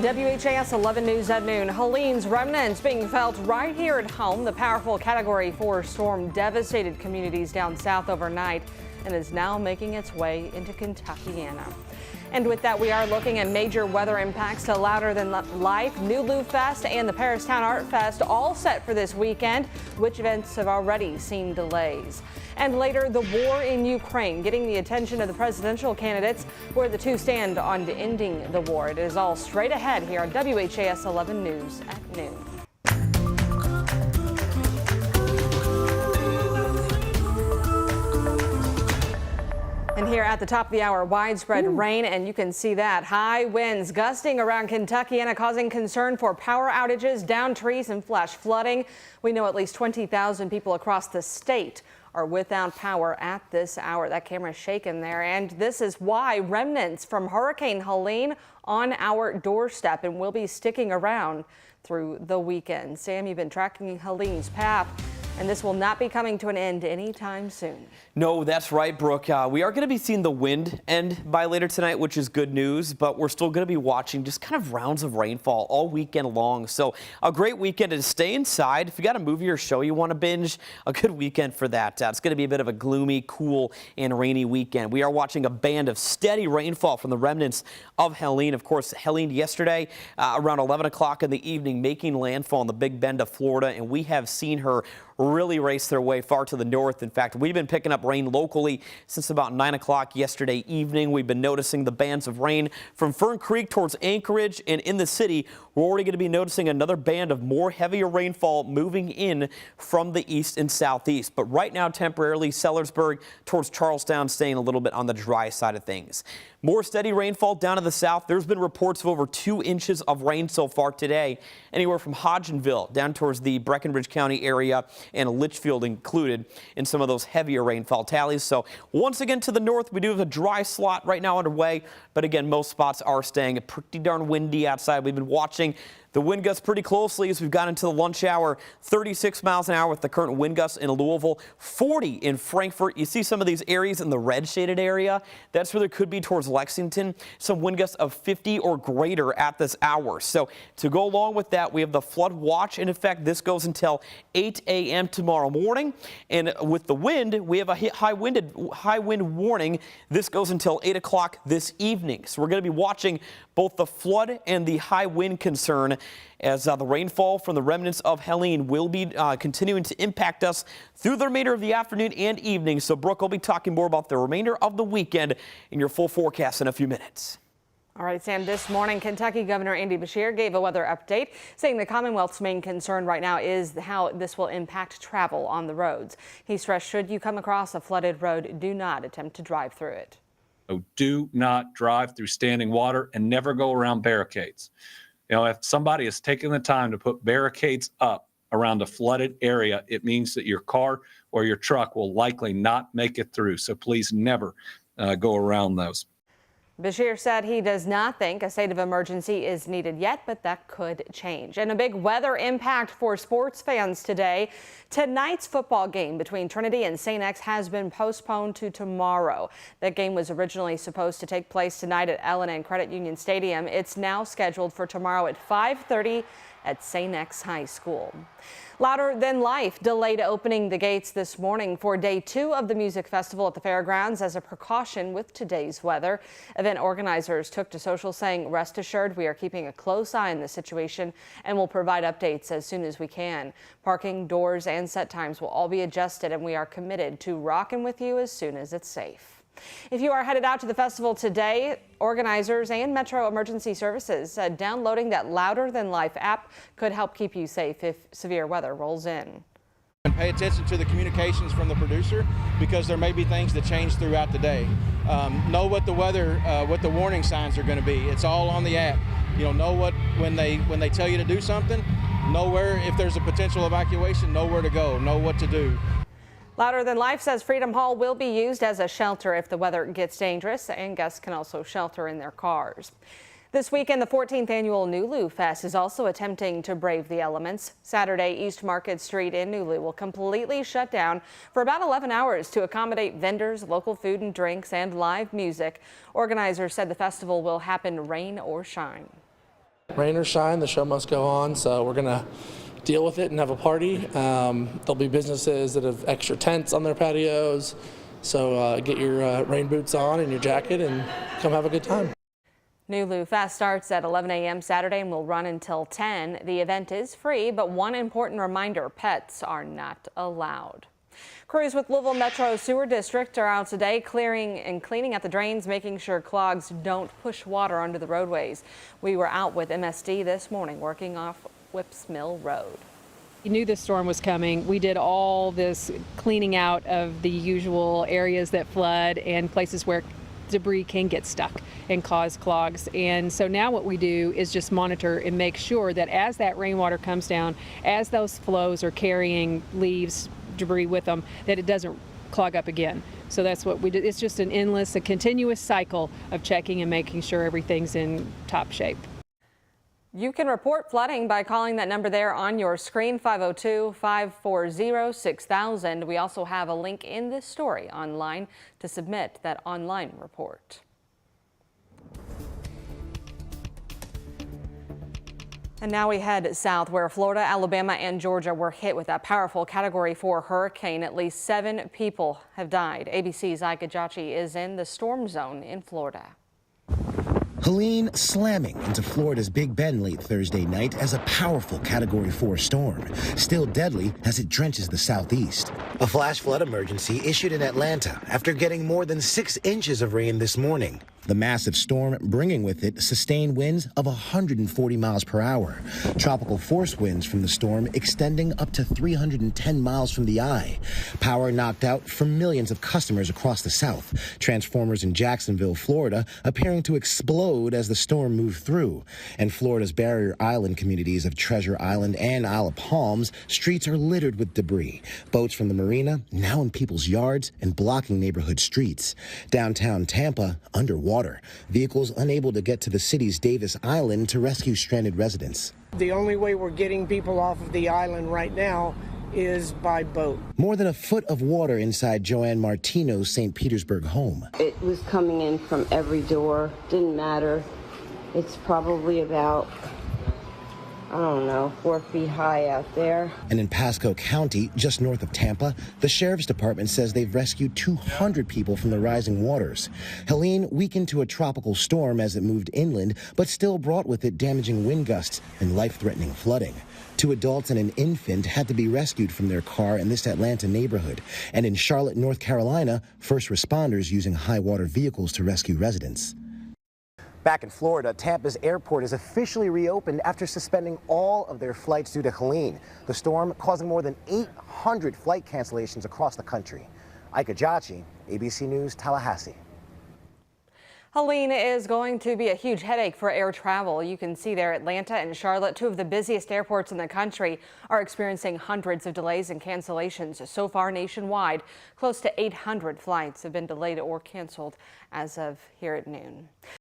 WHAS 11 News at noon. Helene's remnants being felt right here at home. The powerful Category 4 storm devastated communities down south overnight and is now making its way into Kentuckiana. And with that, we are looking at major weather impacts to Louder Than Life, New Lou Fest, and the Paristown Art Fest, all set for this weekend, which events have already seen delays. And later, the war in Ukraine getting the attention of the presidential candidates, where the two stand on ending the war. It is all straight ahead here on WHAS 11 News at noon. And here at the top of the hour, widespread rain, and you can see that. High winds gusting around Kentuckiana, causing concern for power outages, downed trees, and flash flooding. We know at least 20,000 people across the state are without power at this hour. That camera's shaking there, and this is why remnants from Hurricane Helene on our doorstep and will be sticking around through the weekend. Sam, you've been tracking Helene's path, and this will not be coming to an end anytime soon. No, that's right, Brooke. We are going to be seeing the wind end by later tonight, which is good news, but we're still going to be watching just kind of rounds of rainfall all weekend long. So a great weekend to stay inside. If you got a movie or show you want to binge, a good weekend for that. It's going to be a bit of a gloomy, cool, and rainy weekend. We are watching a band of steady rainfall from the remnants of Helene. Of course, Helene yesterday around 11 o'clock in the evening making landfall in the Big Bend of Florida, and we have seen her really race their way far to the north. In fact, we've been picking up rain locally since about 9 o'clock yesterday evening. We've been noticing the bands of rain from Fern Creek towards Anchorage, and in the city, we're already going to be noticing another band of more heavier rainfall moving in from the east and southeast. But right now, temporarily, Sellersburg towards Charlestown staying a little bit on the dry side of things. More steady rainfall down to the south. There's been reports of over 2 inches of rain so far today, anywhere from Hodgenville down towards the Breckenridge County area and Litchfield included in some of those heavier rainfall tallies. So once again to the north, we do have a dry slot right now underway, but again, most spots are staying pretty darn windy outside. We've been watching the wind gusts pretty closely as we've got into the lunch hour. 36 miles an hour with the current wind gusts in Louisville, 40 in Frankfort. You see some of these areas in the red shaded area. That's where there could be towards Lexington. Some wind gusts of 50 or greater at this hour. So to go along with that, we have the flood watch in effect. This goes until 8 a.m. tomorrow morning. And with the wind, we have a high wind warning. This goes until 8 o'clock this evening. So we're going to be watching both the flood and the high wind concern as the rainfall from the remnants of Helene will be continuing to impact us through the remainder of the afternoon and evening. So Brooke will be talking more about the remainder of the weekend in your full forecast in a few minutes. All right, Sam, this morning, Kentucky Governor Andy Beshear gave a weather update, saying the Commonwealth's main concern right now is how this will impact travel on the roads. He stressed, should you come across a flooded road, do not attempt to drive through it. So do not drive through standing water and never go around barricades. You know, if somebody is taking the time to put barricades up around a flooded area, it means that your car or your truck will likely not make it through. So please never go around those. Beshear said he does not think a state of emergency is needed yet, but that could change. And a big weather impact for sports fans today. Tonight's football game between Trinity and St. X has been postponed to tomorrow. That game was originally supposed to take place tonight at L&N Credit Union Stadium. It's now scheduled for tomorrow at 5:30 at St. X High School. Louder Than Life delayed opening the gates this morning for day 2 of the music festival at the fairgrounds as a precaution with today's weather. Event organizers took to social saying, rest assured we are keeping a close eye on the situation and will provide updates as soon as we can. Parking, doors, and set times will all be adjusted, and we are committed to rocking with you as soon as it's safe. If you are headed out to the festival today, organizers and Metro Emergency Services said downloading that Louder Than Life app could help keep you safe if severe weather rolls in. And pay attention to the communications from the producer, because there may be things that change throughout the day. Know what the weather, what the warning signs are going to be. It's all on the app. Know what when they tell you to do something. Know where, if there's a potential evacuation, know where to go. Know what to do. Louder Than Life says Freedom Hall will be used as a shelter if the weather gets dangerous, and guests can also shelter in their cars. This weekend, the 14th annual New Lou Fest is also attempting to brave the elements. Saturday, East Market Street in New Lou will completely shut down for about 11 hours to accommodate vendors, local food and drinks, and live music. Organizers said the festival will happen rain or shine. Rain or shine, the show must go on, so we're going to deal with it and have a party. There'll be businesses that have extra tents on their patios, so get your rain boots on and your jacket and come have a good time. Nulu Fast starts at 11 a.m. Saturday and will run until 10. The event is free, but one important reminder, pets are not allowed. Crews with Louisville Metro Sewer District are out today clearing and cleaning out the drains, making sure clogs don't push water under the roadways. We were out with MSD this morning working off Whips Mill Road. We knew this storm was coming. We did all this cleaning out of the usual areas that flood and places where debris can get stuck and cause clogs. And so now what we do is just monitor and make sure that as that rainwater comes down, as those flows are carrying leaves, debris with them, that it doesn't clog up again. So that's what we do. It's just a continuous cycle of checking and making sure everything's in top shape. You can report flooding by calling that number there on your screen, 502-540-6000. We also have a link in this story online to submit that online report. And now we head south where Florida, Alabama, and Georgia were hit with a powerful Category 4 hurricane. At least 7 people have died. ABC's Ike Ajachi is in the storm zone in Florida. Helene slamming into Florida's Big Bend late Thursday night as a powerful Category 4 storm, still deadly as it drenches the southeast. A flash flood emergency issued in Atlanta after getting more than 6 inches of rain this morning. The massive storm bringing with it sustained winds of 140 miles per hour. Tropical force winds from the storm extending up to 310 miles from the eye. Power knocked out for millions of customers across the South. Transformers in Jacksonville, Florida, appearing to explode as the storm moved through. And Florida's barrier island communities of Treasure Island and Isle of Palms, streets are littered with debris. Boats from the marina now in people's yards and blocking neighborhood streets. Downtown Tampa underwater. Vehicles unable to get to the city's Davis Island to rescue stranded residents. The only way we're getting people off of the island right now is by boat. More than a foot of water inside Joanne Martino's St. Petersburg home. It was coming in from every door, didn't matter. It's probably about, I don't know, 4 feet high out there. And in Pasco County, just north of Tampa, the sheriff's department says they've rescued 200 people from the rising waters. Helene weakened to a tropical storm as it moved inland, but still brought with it damaging wind gusts and life-threatening flooding. 2 adults and an infant had to be rescued from their car in this Atlanta neighborhood. And in Charlotte, North Carolina, first responders using high-water vehicles to rescue residents. Back in Florida, Tampa's airport is officially reopened after suspending all of their flights due to Helene. The storm causing more than 800 flight cancellations across the country. Ike Ajachi, ABC News, Tallahassee. Helene is going to be a huge headache for air travel. You can see there Atlanta and Charlotte, 2 of the busiest airports in the country, are experiencing hundreds of delays and cancellations. So far nationwide, close to 800 flights have been delayed or canceled as of here at noon.